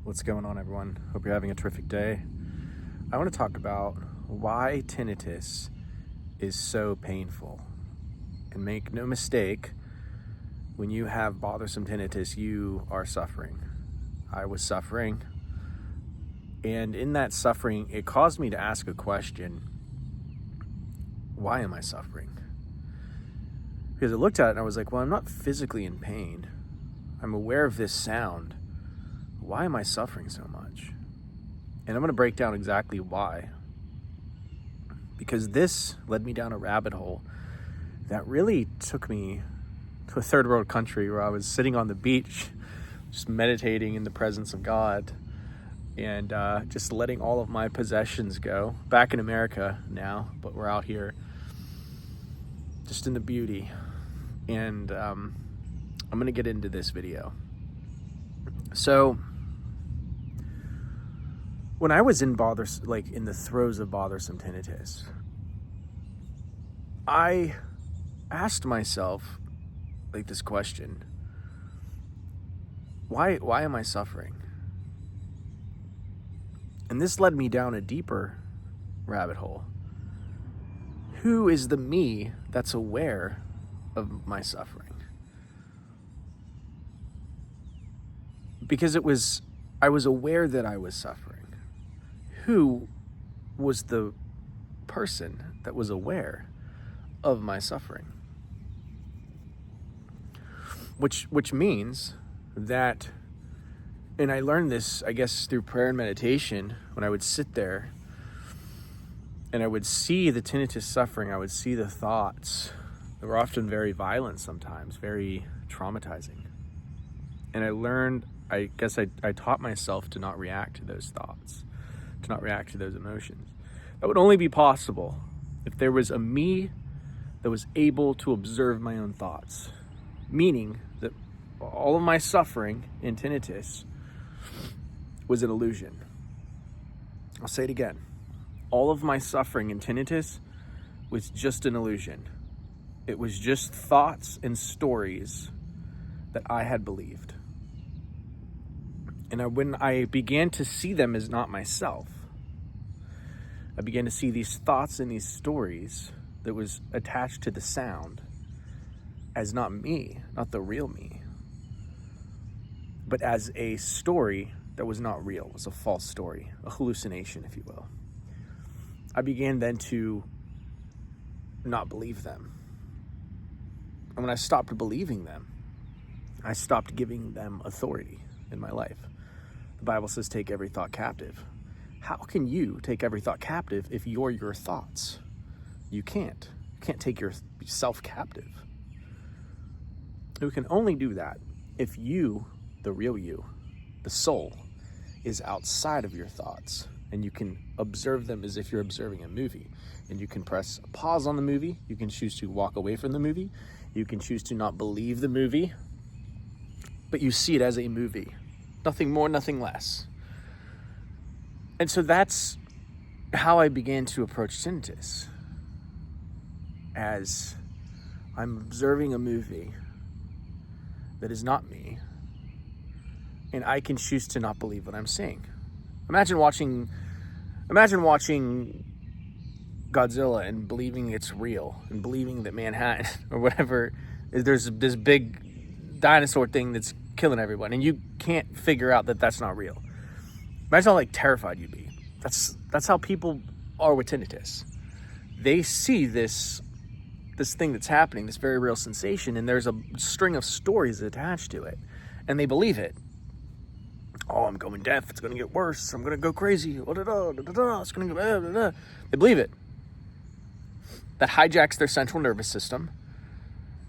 What's going on, everyone? Hope you're having a terrific day. I want to talk about why tinnitus is so painful. And make no mistake, when you have bothersome tinnitus, you are suffering. I was suffering. And in that suffering, it caused me to ask a question. Why am I suffering? Because I looked at it and I was like, well, I'm not physically in pain. I'm aware of this sound. Why am I suffering so much? And I'm going to break down exactly why. Because this led me down a rabbit hole that really took me to a third world country where I was sitting on the beach, just meditating in the presence of God and just letting all of my possessions go. Back in America now, but we're out here just in the beauty. And I'm going to get into this video. So when I was in the throes of bothersome tinnitus, I asked myself this question: why am I suffering? And this led me down a deeper rabbit hole. Who is the me that's aware of my suffering? Because I was aware that I was suffering. Who was the person that was aware of my suffering? Which means that, and I learned this, I guess, through prayer and meditation, when I would sit there and I would see the tinnitus suffering, I would see the thoughts that were often very violent sometimes, very traumatizing. And I learned, I taught myself to not react to those thoughts, to not react to those emotions. That would only be possible if there was a me that was able to observe my own thoughts, meaning that all of my suffering in tinnitus was an illusion. I'll say it again. All of my suffering in tinnitus was just an illusion. It was just thoughts and stories that I had believed. And when I began to see them as not myself, I began to see these thoughts and these stories that was attached to the sound as not me, not the real me, but as a story that was not real. It was a false story, a hallucination, if you will. I began then to not believe them. And when I stopped believing them, I stopped giving them authority in my life. The Bible says, take every thought captive. How can you take every thought captive if you're your thoughts? You can't. You can't take yourself captive. You can only do that if you, the real you, the soul, is outside of your thoughts. And you can observe them as if you're observing a movie. And you can press pause on the movie. You can choose to walk away from the movie. You can choose to not believe the movie. But you see it as a movie. Nothing more, nothing less. And so that's how I began to approach tinnitus. As I'm observing a movie that is not me, and I can choose to not believe what I'm seeing. Imagine watching Godzilla and believing it's real, and believing that Manhattan or whatever, there's this big dinosaur thing that's killing everyone, and you can't figure out that that's not real. Imagine how terrified you'd be. That's how people are with tinnitus. They see this thing that's happening, this very real sensation, and there's a string of stories attached to it, and they believe it. Oh, I'm going deaf. It's going to get worse. I'm going to go crazy. It's going to go. They believe it. That hijacks their central nervous system.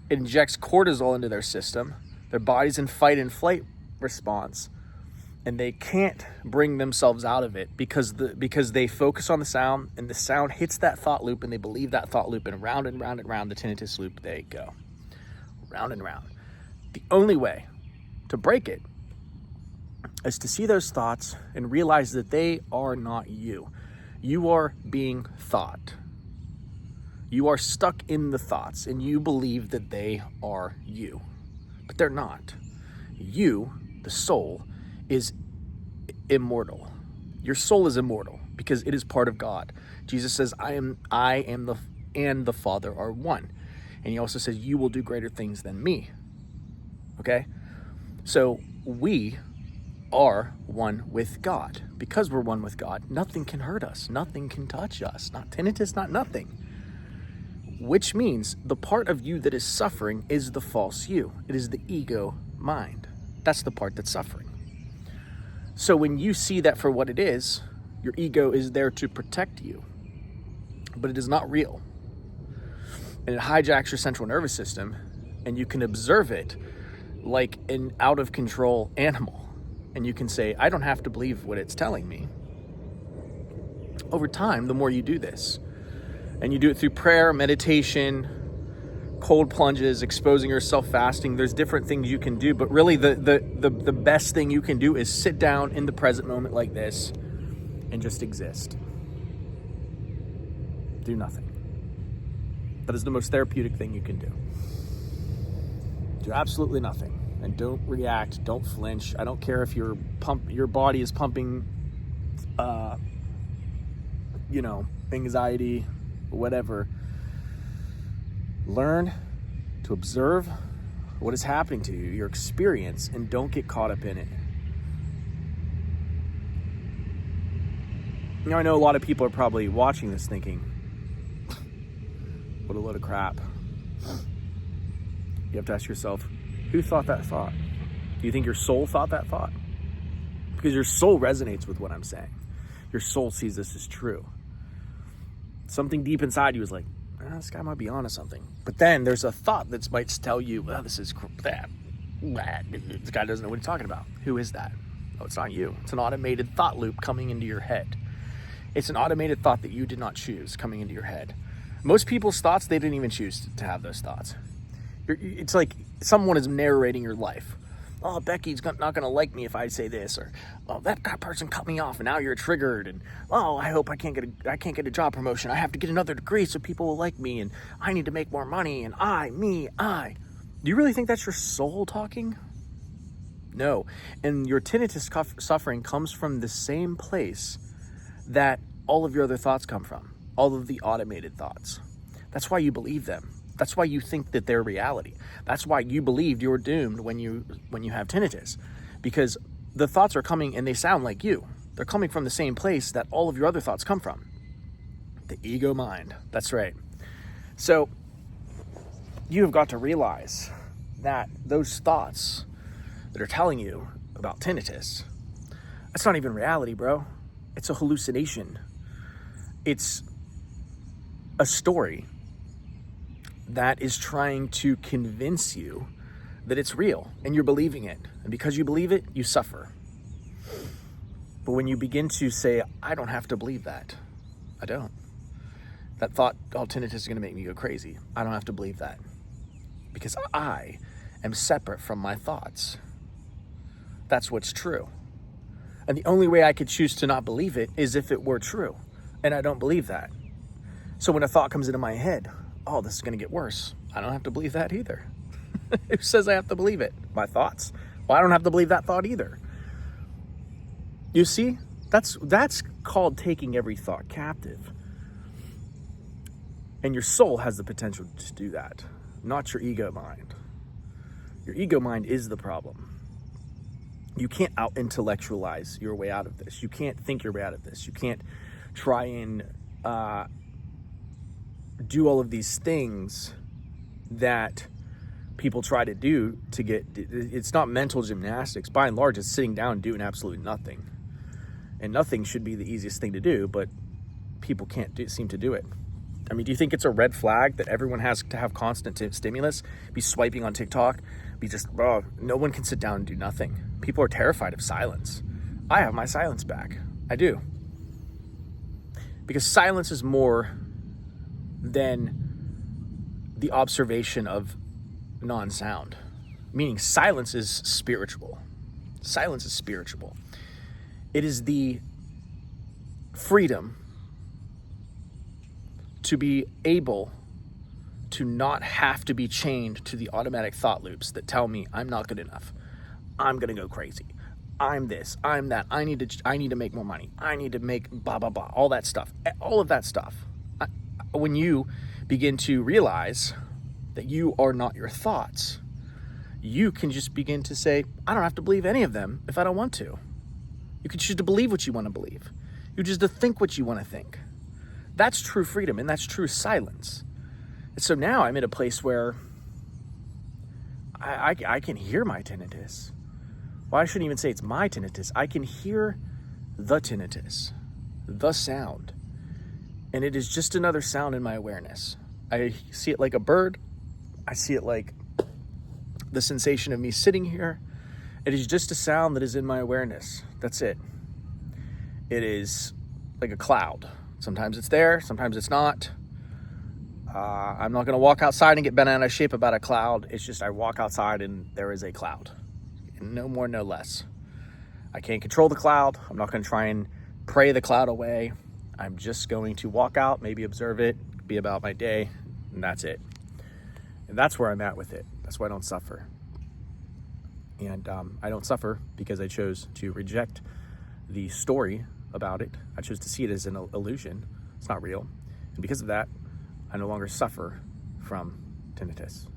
It injects cortisol into their system. Their body's in fight and flight response, and they can't bring themselves out of it because they focus on the sound, and the sound hits that thought loop, and they believe that thought loop, and round and round and round the tinnitus loop they go. Round and round. The only way to break it is to see those thoughts and realize that they are not you. You are being thought. You are stuck in the thoughts, and you believe that they are you. But they're not. You, the soul, is immortal. Your soul is immortal because it is part of God. Jesus says, I am the Father are one. And he also says, you will do greater things than me. Okay? So we are one with God. Because we're one with God, nothing can hurt us. Nothing can touch us. Not tinnitus, not nothing. Which means the part of you that is suffering is the false you. It is the ego mind. That's the part that's suffering. So when you see that for what it is, your ego is there to protect you. But it is not real. And it hijacks your central nervous system, and you can observe it like an out-of-control animal. And you can say, I don't have to believe what it's telling me. Over time, the more you do this, and you do it through prayer, meditation, cold plunges, exposing yourself, fasting, there's different things you can do. But really, the best thing you can do is sit down in the present moment like this and just exist. Do nothing. That is the most therapeutic thing you can do. Do absolutely nothing. And don't react. Don't flinch. I don't care if your body is pumping, anxiety, whatever. Learn to observe what is happening to you, your experience, and don't get caught up in it. I know a lot of people are probably watching this thinking, what a load of crap. You have to ask yourself, who thought that thought? Do you think your soul thought that thought? Because your soul resonates with what I'm saying. Your soul sees this as true. Something deep inside you is like, this guy might be onto something. But then there's a thought that might tell you, this is that. This guy doesn't know what he's talking about. Who is that? Oh, it's not you. It's an automated thought loop coming into your head. It's an automated thought that you did not choose coming into your head. Most people's thoughts, they didn't even choose to have those thoughts. It's like someone is narrating your life. Oh, Becky's not going to like me if I say this, or oh, that person cut me off and now you're triggered, and oh, I hope I can't get a job promotion. I have to get another degree so people will like me, and I need to make more money, and I. Do you really think that's your soul talking? No. And your tinnitus suffering comes from the same place that all of your other thoughts come from, all of the automated thoughts. That's why you believe them. That's why you think that they're reality. That's why you believed you're doomed when you have tinnitus, because the thoughts are coming and they sound like you. They're coming from the same place that all of your other thoughts come from. The ego mind. That's right. So you have got to realize that those thoughts that are telling you about tinnitus, that's not even reality, bro. It's a hallucination. It's a story that is trying to convince you that it's real, and you're believing it. And because you believe it, you suffer. But when you begin to say, I don't have to believe that. I don't. That thought, tinnitus is going to make me go crazy. I don't have to believe that. Because I am separate from my thoughts. That's what's true. And the only way I could choose to not believe it is if it were true. And I don't believe that. So when a thought comes into my head, oh, this is going to get worse, I don't have to believe that either. Who says I have to believe it? My thoughts? Well, I don't have to believe that thought either. You see, that's called taking every thought captive. And your soul has the potential to do that, not your ego mind. Your ego mind is the problem. You can't out-intellectualize your way out of this. You can't think your way out of this. You can't try and do all of these things that people try to do to get. It's not mental gymnastics. By and large, it's sitting down and doing absolutely nothing. And nothing should be the easiest thing to do, but people can't seem to do it. I mean, do you think it's a red flag that everyone has to have constant stimulus, be swiping on TikTok, no one can sit down and do nothing? People are terrified of silence. I have my silence back. I do. Because silence is more than the observation of non-sound. Meaning silence is spiritual. Silence is spiritual. It is the freedom to be able to not have to be chained to the automatic thought loops that tell me I'm not good enough. I'm going to go crazy. I'm this, I'm that, I need to make more money, I need to make blah, blah, blah, all that stuff. All of that stuff. When you begin to realize that you are not your thoughts, you can just begin to say, I don't have to believe any of them if I don't want to. You can choose to believe what you want to believe. You choose to think what you want to think. That's true freedom, and that's true silence. And so now I'm in a place where I can hear my tinnitus. Well, I shouldn't even say it's my tinnitus. I can hear the tinnitus, the sound. And it is just another sound in my awareness. I see it like a bird. I see it like the sensation of me sitting here. It is just a sound that is in my awareness. That's it. It is like a cloud. Sometimes it's there, sometimes it's not. I'm not going to walk outside and get bent out of shape about a cloud. It's just I walk outside and there is a cloud. No more, no less. I can't control the cloud. I'm not going to try and pray the cloud away. I'm just going to walk out, maybe observe it, be about my day, and that's it. And that's where I'm at with it. That's why I don't suffer. And I don't suffer because I chose to reject the story about it. I chose to see it as an illusion. It's not real. And because of that, I no longer suffer from tinnitus.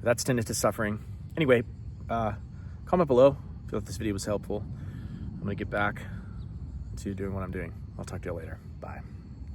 That's tinnitus suffering. Anyway, comment below if you thought this video was helpful. I'm going to get back to doing what I'm doing. I'll talk to you later. Bye.